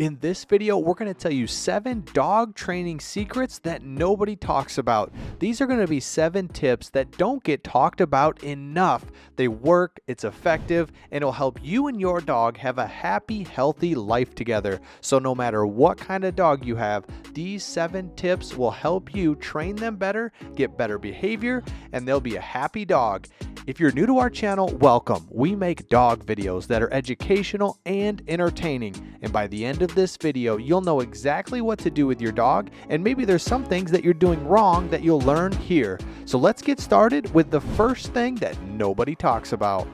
In this video, we're going to tell you 7 dog training secrets that nobody talks about. These are going to be 7 tips that don't get talked about enough. They work, it's effective, and it'll help you and your dog have a happy, healthy life together. So no matter what kind of dog you have, these 7 tips will help you train them better, get better behavior, and they'll be a happy dog. If you're new to our channel, welcome. We make dog videos that are educational and entertaining. And by the end of this video, you'll know exactly what to do with your dog, and maybe there's some things that you're doing wrong that you'll learn here. So let's get started with the first thing that nobody talks about.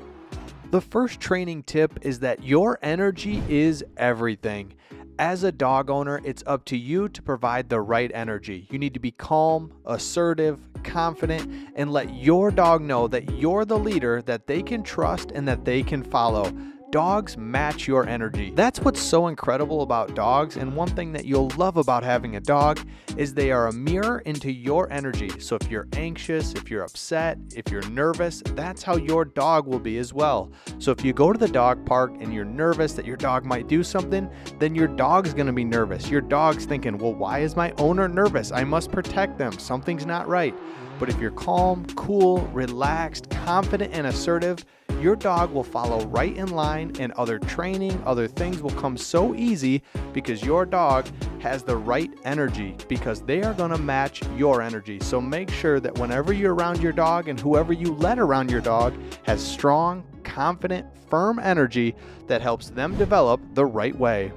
The first training tip is that your energy is everything. As a dog owner, it's up to you to provide the right energy. You need to be calm, assertive, confident, and let your dog know that you're the leader that they can trust and that they can follow. Dogs match your energy. That's what's so incredible about dogs, and one thing that you'll love about having a dog is they are a mirror into your energy. So if you're anxious, if you're upset, if you're nervous, that's how your dog will be as well. So if you go to the dog park and you're nervous that your dog might do something, then your dog's gonna be nervous. Your dog's thinking, well, why is my owner nervous? I must protect them. Something's not right. But if you're calm, cool, relaxed, confident, and assertive, your dog will follow right in line, and other training, other things will come so easy because your dog has the right energy, because they are going to match your energy. So make sure that whenever you're around your dog and whoever you let around your dog has strong, confident, firm energy that helps them develop the right way.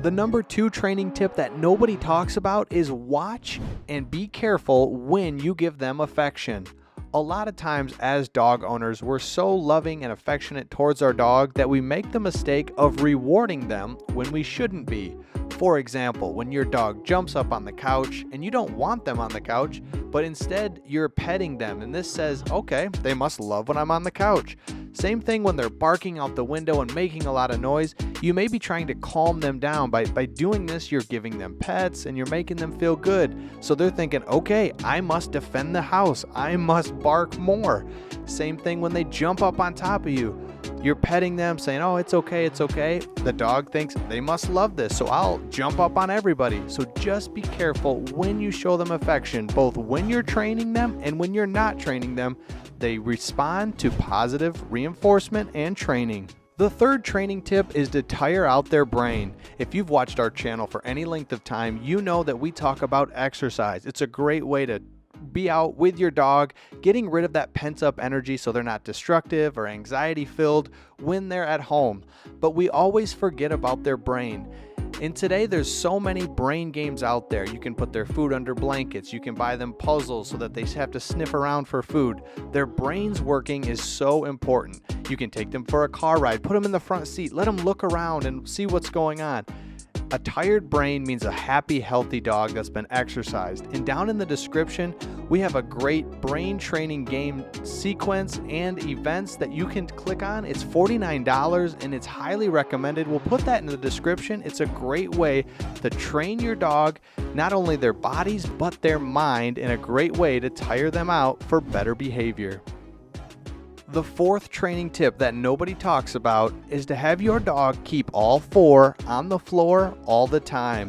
The number 2 training tip that nobody talks about is watch and be careful when you give them affection. A lot of times as dog owners, we're so loving and affectionate towards our dog that we make the mistake of rewarding them when we shouldn't be. For example, when your dog jumps up on the couch and you don't want them on the couch, but instead you're petting them, and this says, okay, they must love when I'm on the couch. Same thing when they're barking out the window and making a lot of noise. You may be trying to calm them down. By doing this, you're giving them pets and you're making them feel good. So they're thinking, okay, I must defend the house. I must bark more. Same thing when they jump up on top of you. You're petting them, saying, oh, it's okay, it's okay. The dog thinks they must love this, so I'll jump up on everybody. So just be careful when you show them affection, both when you're training them and when you're not training them. They respond to positive reinforcement and training. The third training tip is to tire out their brain. If you've watched our channel for any length of time, you know that we talk about exercise. It's a great way to be out with your dog, getting rid of that pent-up energy so they're not destructive or anxiety-filled when they're at home. But we always forget about their brain. And today there's so many brain games out there. You can put their food under blankets. You can buy them puzzles so that they have to sniff around for food. Their brains working is so important. You can take them for a car ride, put them in the front seat, let them look around and see what's going on. A tired brain means a happy, healthy dog that's been exercised. And down in the description, we have a great brain training game sequence and events that you can click on. It's $49 and it's highly recommended. We'll put that in the description. It's a great way to train your dog, not only their bodies, but their mind, in a great way to tire them out for better behavior. The fourth training tip that nobody talks about is to have your dog keep all 4 on the floor all the time.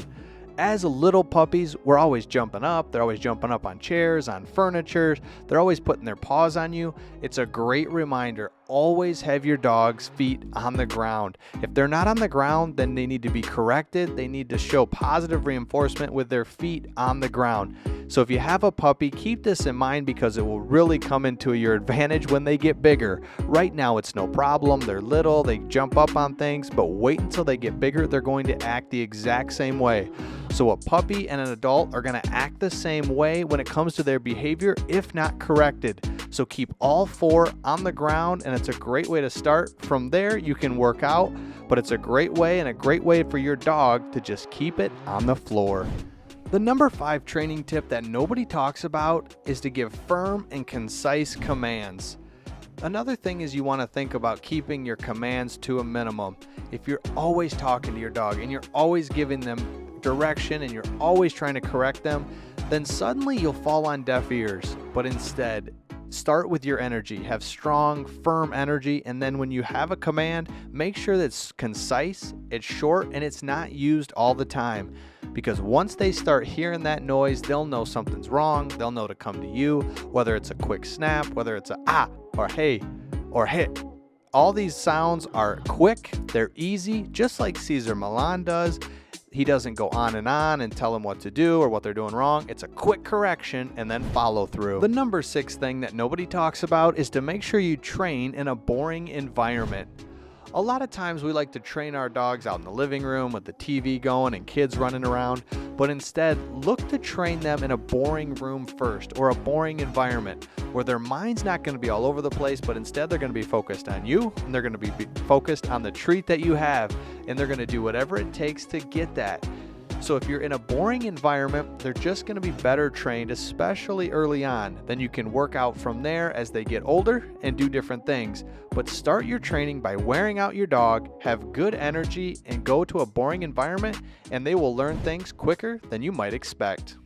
As little puppies, we're always jumping up. They're always jumping up on chairs, on furniture. They're always putting their paws on you. It's a great reminder. Always have your dog's feet on the ground. If they're not on the ground, then they need to be corrected. They need to show positive reinforcement with their feet on the ground. So if you have a puppy, keep this in mind because it will really come into your advantage when they get bigger. Right now, it's no problem. They're little, they jump up on things, but wait until they get bigger. They're going to act the exact same way. So a puppy and an adult are going to act the same way when it comes to their behavior, if not corrected. So keep all 4 on the ground, and it's a great way to start. From there, you can work out, but it's a great way and a great way for your dog to just keep it on the floor. The number 5 training tip that nobody talks about is to give firm and concise commands. Another thing is you want to think about keeping your commands to a minimum. If you're always talking to your dog and you're always giving them direction and you're always trying to correct them, then suddenly you'll fall on deaf ears. But instead, Start with your energy. Have strong, firm energy, and then when you have a command, make sure that it's concise, it's short, and it's not used all the time. Because once they start hearing that noise, they'll know something's wrong. They'll know to come to you, whether it's a quick snap, whether it's a ah, or hey, or hit. All these sounds are quick, they're easy, just like Cesar Millan does. He doesn't go on and tell them what to do or what they're doing wrong. It's a quick correction and then follow through. The number 6 thing that nobody talks about is to make sure you train in a boring environment. A lot of times we like to train our dogs out in the living room with the TV going and kids running around, but instead look to train them in a boring room first, or a boring environment where their mind's not going to be all over the place, but instead they're going to be focused on you, and they're going to be focused on the treat that you have, and they're going to do whatever it takes to get that. So if you're in a boring environment, they're just going to be better trained, especially early on. Then you can work out from there as they get older and do different things. But start your training by wearing out your dog, have good energy, and go to a boring environment, and they will learn things quicker than you might expect.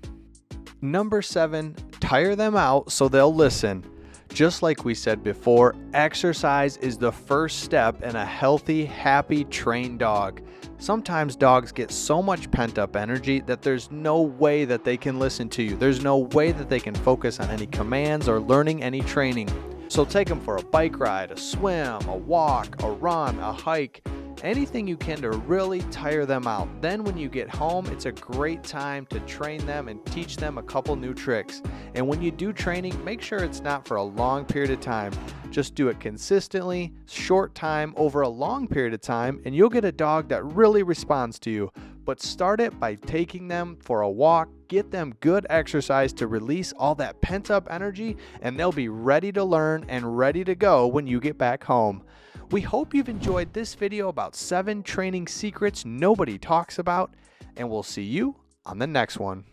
Number 7, tire them out so they'll listen. Just like we said before, exercise is the first step in a healthy, happy, trained dog. Sometimes dogs get so much pent-up energy that there's no way that they can listen to you. There's no way that they can focus on any commands or learning any training. So take them for a bike ride, a swim, a walk, a run, a hike, anything you can to really tire them out. Then when you get home, it's a great time to train them and teach them a couple new tricks. And when you do training, make sure it's not for a long period of time. Just do it consistently, short time, over a long period of time, and you'll get a dog that really responds to you. But start it by taking them for a walk, get them good exercise to release all that pent-up energy, and they'll be ready to learn and ready to go when you get back home. We hope you've enjoyed this video about 7 training secrets nobody talks about, and we'll see you on the next one.